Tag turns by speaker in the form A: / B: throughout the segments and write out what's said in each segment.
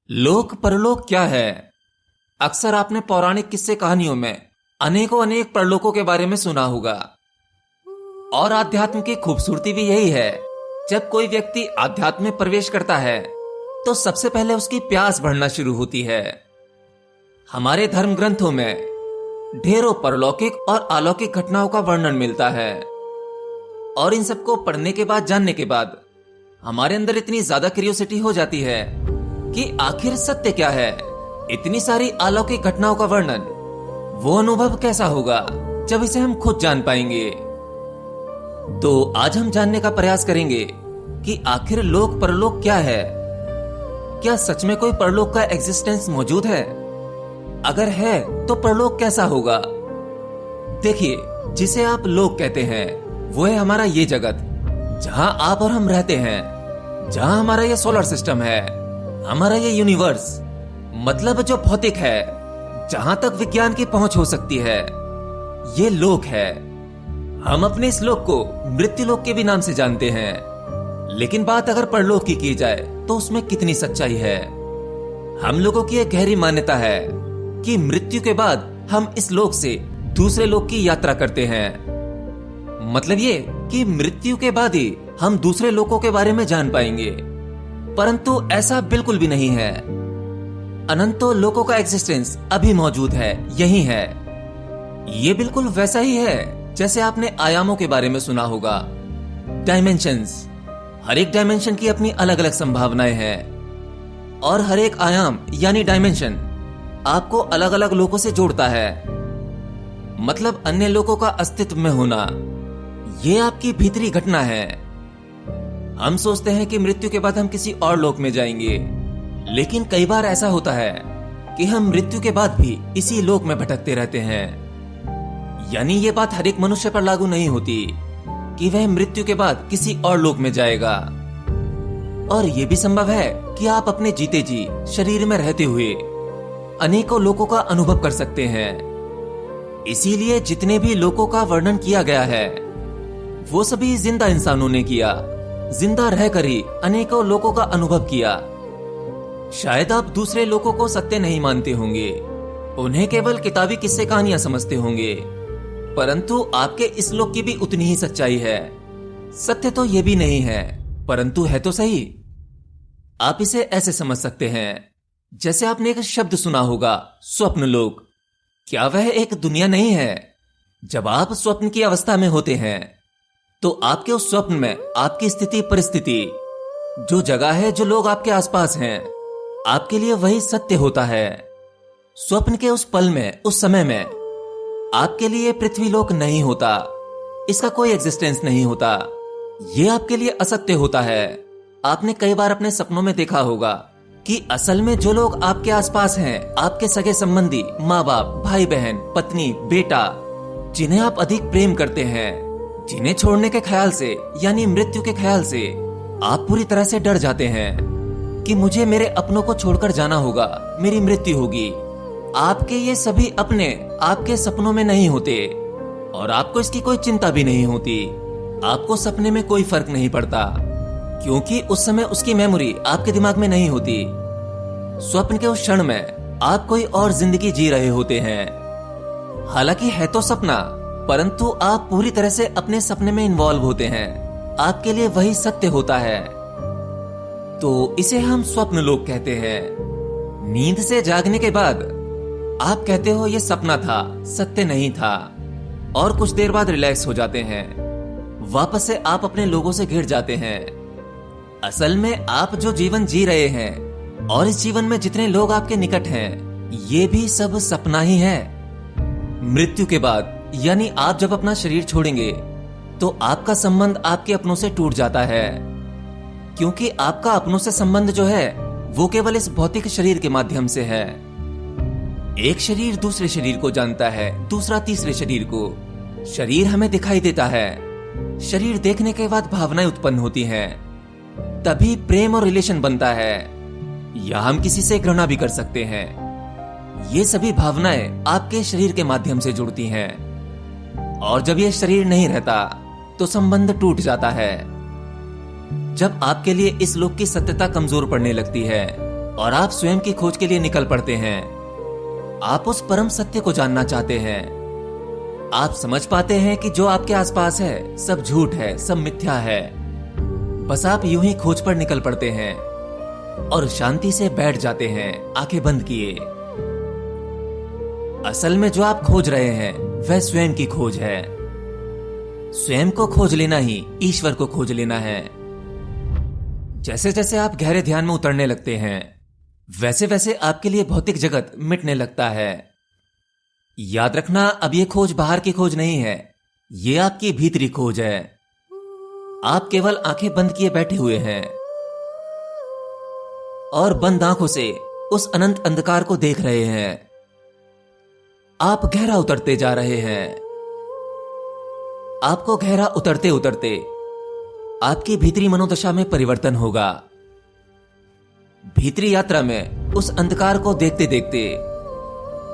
A: लोक परलोक क्या है? अक्सर आपने पौराणिक किस्से कहानियों में अनेकों अनेक परलोकों के बारे में सुना होगा। और आध्यात्म की खूबसूरती भी यही है, जब कोई व्यक्ति आध्यात्म में प्रवेश करता है तो सबसे पहले उसकी प्यास बढ़ना शुरू होती है। हमारे धर्म ग्रंथों में ढेरों परलौकिक और अलौकिक घटनाओं का वर्णन मिलता है, और इन सबको पढ़ने के बाद, जानने के बाद हमारे अंदर इतनी ज्यादा क्यूरियोसिटी हो जाती है कि आखिर सत्य क्या है। इतनी सारी अलौकिक घटनाओं का वर्णन, वो अनुभव कैसा होगा जब इसे हम खुद जान पाएंगे। तो आज हम जानने का प्रयास करेंगे कि आखिर लोक परलोक क्या है। क्या सच में कोई परलोक का एग्जिस्टेंस मौजूद है? अगर है तो परलोक कैसा होगा? देखिए, जिसे आप लोक कहते हैं वो है हमारा ये जगत, जहां आप और हम रहते हैं, जहां हमारा ये सोलर सिस्टम है, हमारा ये यूनिवर्स, मतलब जो भौतिक है, जहां तक विज्ञान की पहुंच हो सकती है, ये लोक है। हम अपने इस लोक को मृत्यु लोक के भी नाम से जानते हैं। लेकिन बात अगर परलोक की जाए तो उसमें कितनी सच्चाई है? हम लोगों की एक गहरी मान्यता है कि मृत्यु के बाद हम इस लोक से दूसरे लोक की यात्रा करते हैं। मतलब ये कि मृत्यु के बाद ही हम दूसरे लोकों के बारे में जान पाएंगे। परंतु ऐसा बिल्कुल भी नहीं है। अनंतों लोकों का एग्जिस्टेंस अभी मौजूद है, यही है। ये बिल्कुल वैसा ही है जैसे आपने आयामों के बारे में सुना होगा, डायमेंशंस। हर एक डायमेंशन की अपनी अलग अलग संभावनाएं हैं, और हर एक आयाम यानी डायमेंशन आपको अलग अलग लोकों से जोड़ता है। मतलब अन्य लोकों का अस्तित्व में होना, यह आपकी भीतरी घटना है। हम सोचते हैं कि मृत्यु के बाद हम किसी और लोक में जाएंगे, लेकिन कई बार ऐसा होता है कि हम मृत्यु के बाद भी इसी लोक में भटकते रहते हैं। यानी ये बात हर एक मनुष्य पर लागू नहीं होती कि वह मृत्यु के बाद किसी और लोक में जाएगा। और यह भी संभव है कि आप अपने जीते जी शरीर में रहते हुए अनेकों लोकों का अनुभव कर सकते हैं। इसीलिए जितने भी लोकों का वर्णन किया गया है वो सभी जिंदा इंसानों ने किया, जिंदा रहकर ही अनेकों लोकों का अनुभव किया। शायद आप दूसरे लोगों को सत्य नहीं मानते होंगे, उन्हें केवल किताबी किस्से कहानियां समझते होंगे, परंतु आपके इस लोक की भी उतनी ही सच्चाई है। सत्य तो यह भी नहीं है, परंतु है तो सही। आप इसे ऐसे समझ सकते हैं जैसे आपने एक शब्द सुना होगा, स्वप्न लोक। क्या वह एक दुनिया नहीं है? जब आप स्वप्न की अवस्था में होते हैं तो आपके उस स्वप्न में आपकी स्थिति, परिस्थिति, जो जगह है, जो लोग आपके आसपास हैं, आपके लिए वही सत्य होता है। स्वप्न के उस पल में, उस समय में आपके लिए पृथ्वी लोक नहीं होता, इसका कोई एग्जिस्टेंस नहीं होता। यह आपके लिए असत्य होता है। आपने कई बार अपने सपनों में देखा होगा कि असल में जो लोग आपके आसपास हैं, आपके सगे संबंधी, माँ बाप, भाई बहन, पत्नी, बेटा, जिन्हें आप अधिक प्रेम करते हैं, जिन्हें छोड़ने के ख्याल से यानी मृत्यु के ख्याल से आप पूरी तरह से डर जाते हैं कि मुझे मेरे अपनों को छोड़कर जाना होगा, मेरी मृत्यु होगी। आपके ये सभी अपने आपके सपनों में नहीं होते, और आपको इसकी कोई चिंता भी नहीं होती। आपको सपने में कोई फर्क नहीं पड़ता, क्योंकि उस समय उसकी मेमोरी आपके दिमाग में नहीं होती। स्वप्न के उस क्षण में आप कोई और जिंदगी जी रहे होते हैं। हालांकि है तो सपना, परंतु आप पूरी तरह से अपने सपने में इन्वॉल्व होते हैं। आपके लिए वही सत्य होता है। तो इसे हम स्वप्न लोक कहते हैं। नींद से जागने के बाद आप कहते हो ये सपना था, सत्य नहीं था, और कुछ देर बाद रिलैक्स हो जाते हैं। वापस से आप अपने लोगों से घिर जाते हैं। असल में आप जो जीवन जी रहे हैं और इस जीवन में जितने लोग आपके निकट हैं, ये भी सब सपना ही है। मृत्यु के बाद यानी आप जब अपना शरीर छोड़ेंगे तो आपका संबंध आपके अपनों से टूट जाता है, क्योंकि आपका अपनों से संबंध जो है वो केवल इस भौतिक शरीर के माध्यम से है। एक शरीर दूसरे शरीर को जानता है, दूसरा तीसरे शरीर को। शरीर हमें दिखाई देता है, शरीर देखने के बाद भावनाएं उत्पन्न होती हैं, तभी प्रेम और रिलेशन बनता है, या हम किसी से घृणा भी कर सकते हैं। ये सभी भावनाएं आपके शरीर के माध्यम से जुड़ती हैं, और जब ये शरीर नहीं रहता तो संबंध टूट जाता है। जब आपके लिए इस लोक की सत्यता कमजोर पड़ने लगती है, और आप स्वयं की खोज के लिए निकल पड़ते हैं। आप उस परम सत्य को जानना चाहते हैं। आप समझ पाते हैं कि जो आपके आसपास है सब झूठ है, सब मिथ्या है। बस आप यूं ही खोज पर निकल पड़ते हैं और शांति से बैठ जाते हैं, आंखें बंद किए। असल में जो आप खोज रहे हैं वह स्वयं की खोज है। स्वयं को खोज लेना ही ईश्वर को खोज लेना है। जैसे जैसे आप गहरे ध्यान में उतरने लगते हैं, वैसे वैसे आपके लिए भौतिक जगत मिटने लगता है। याद रखना, अब ये खोज बाहर की खोज नहीं है, ये आपकी भीतरी खोज है। आप केवल आंखें बंद किए बैठे हुए हैं और बंद आंखों से उस अनंत अंधकार को देख रहे हैं। आप गहरा उतरते जा रहे हैं। आपको गहरा उतरते उतरते आपकी भीतरी मनोदशा में परिवर्तन होगा। भीतरी यात्रा में उस अंधकार को देखते देखते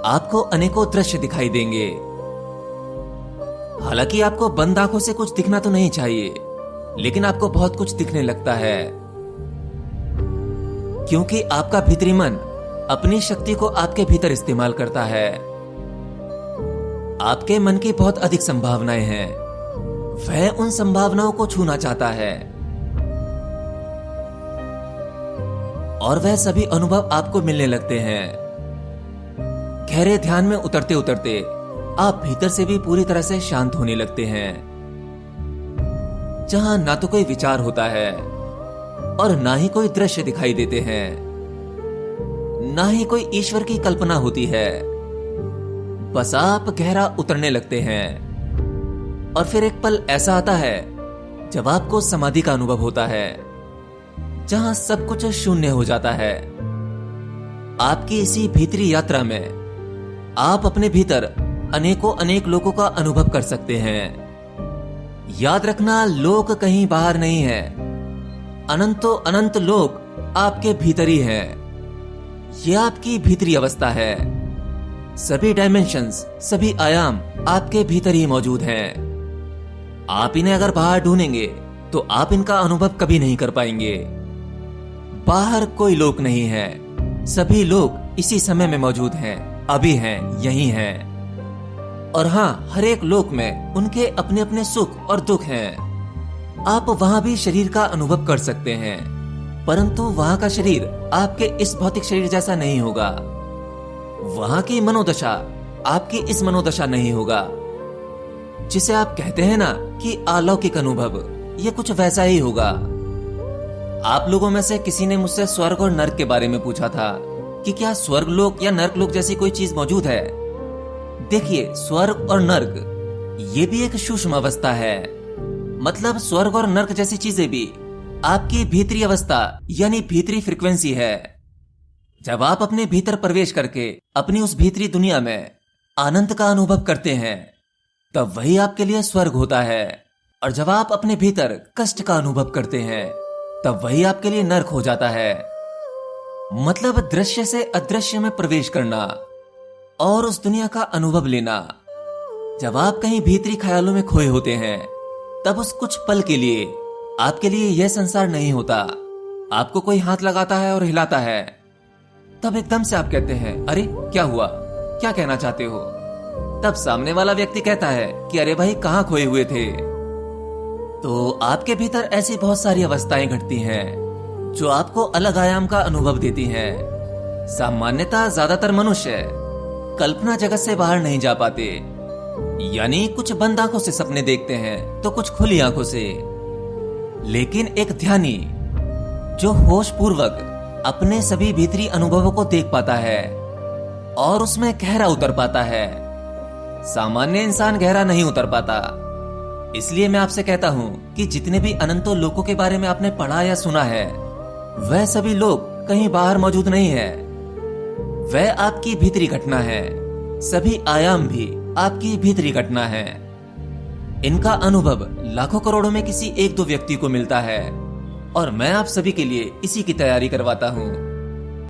A: आपको अनेकों दृश्य दिखाई देंगे। हालांकि आपको बंद आंखों से कुछ दिखना तो नहीं चाहिए, लेकिन आपको बहुत कुछ दिखने लगता है, क्योंकि आपका भीतरी मन अपनी शक्ति को आपके भीतर इस्तेमाल करता है। आपके मन की बहुत अधिक संभावनाएं हैं। वह उन संभावनाओं को छूना चाहता है और वह सभी अनुभव आपको मिलने लगते हैं। गहरे ध्यान में उतरते उतरते आप भीतर से भी पूरी तरह से शांत होने लगते हैं, जहां ना तो कोई विचार होता है और ना ही कोई दृश्य दिखाई देते हैं, ना ही कोई ईश्वर की कल्पना होती है। बस आप गहरा उतरने लगते हैं और फिर एक पल ऐसा आता है जब आपको समाधि का अनुभव होता है, जहां सब कुछ शून्य हो जाता है। आपकी इसी भीतरी यात्रा में आप अपने भीतर अनेकों अनेक लोगों का अनुभव कर सकते हैं। याद रखना, लोक कहीं बाहर नहीं है, अनंतो अनंत लोक आपके भीतर ही है। यह आपकी भीतरी अवस्था है। सभी डायमेंशंस, सभी आयाम आपके भीतर ही मौजूद हैं। आप इन्हें अगर बाहर ढूंढेंगे तो आप इनका अनुभव कभी नहीं कर पाएंगे। बाहर कोई लोक नहीं है, सभी लोग इसी समय में मौजूद हैं, अभी हैं, यही हैं। और हां, हर एक लोक में उनके अपने अपने सुख और दुख हैं। आप वहां भी शरीर का अनुभव कर सकते हैं, परंतु वहां का शरीर आपके इस भौतिक शरीर जैसा नहीं होगा। वहां की मनोदशा आपकी इस मनोदशा नहीं होगा। जिसे आप कहते हैं ना कि अलौकिक अनुभव, ये कुछ वैसा ही होगा। आप लोगों में से किसी ने मुझसे स्वर्ग और नर्क के बारे में पूछा था कि क्या स्वर्ग लोक या नर्क लोक जैसी कोई चीज मौजूद है। देखिए, स्वर्ग और नर्क ये भी एक सूक्ष्म अवस्था है। मतलब स्वर्ग और नर्क जैसी चीजें भी आपकी भीतरी अवस्था यानी भीतरी फ्रीक्वेंसी है। जब आप अपने भीतर प्रवेश करके अपनी उस भीतरी दुनिया में आनंद का अनुभव करते हैं, तब वही आपके लिए स्वर्ग होता है। और जब आप अपने भीतर कष्ट का अनुभव करते हैं, तब वही आपके लिए नर्क हो जाता है। मतलब दृश्य से अदृश्य में प्रवेश करना और उस दुनिया का अनुभव लेना। जब आप कहीं भीतरी ख्यालों में खोए होते हैं, तब उस कुछ पल के लिए आपके लिए यह संसार नहीं होता। आपको कोई हाथ लगाता है और हिलाता है, तब एकदम से आप कहते हैं, अरे क्या हुआ, क्या कहना चाहते हो। तब सामने वाला व्यक्ति कहता है कि अरे भाई, कहां खोए हुए थे। तो आपके भीतर ऐसी बहुत सारी अवस्थाएं घटती हैं जो आपको अलग आयाम का अनुभव देती हैं। सामान्यतः ज्यादातर मनुष्य कल्पना जगत से बाहर नहीं जा पाते, यानी कुछ बंद आंखों से सपने देखते हैं तो कुछ खुली आंखों से। लेकिन एक ध्यानी जो होश पूर्वक अपने सभी भीतरी अनुभवों को देख पाता है और उसमें गहरा उतर पाता है, सामान्य इंसान गहरा नहीं उतर पाता। इसलिए मैं आपसे कहता हूं कि जितने भी अनंतों लोगों के बारे में आपने पढ़ा या सुना है, वह सभी लोग कहीं बाहर मौजूद नहीं है। वह आपकी भीतरी घटना है। सभी आयाम भी आपकी भीतरी घटना है। इनका अनुभव लाखों करोड़ों में किसी एक दो व्यक्ति को मिलता है और मैं आप सभी के लिए इसी की तैयारी करवाता हूं।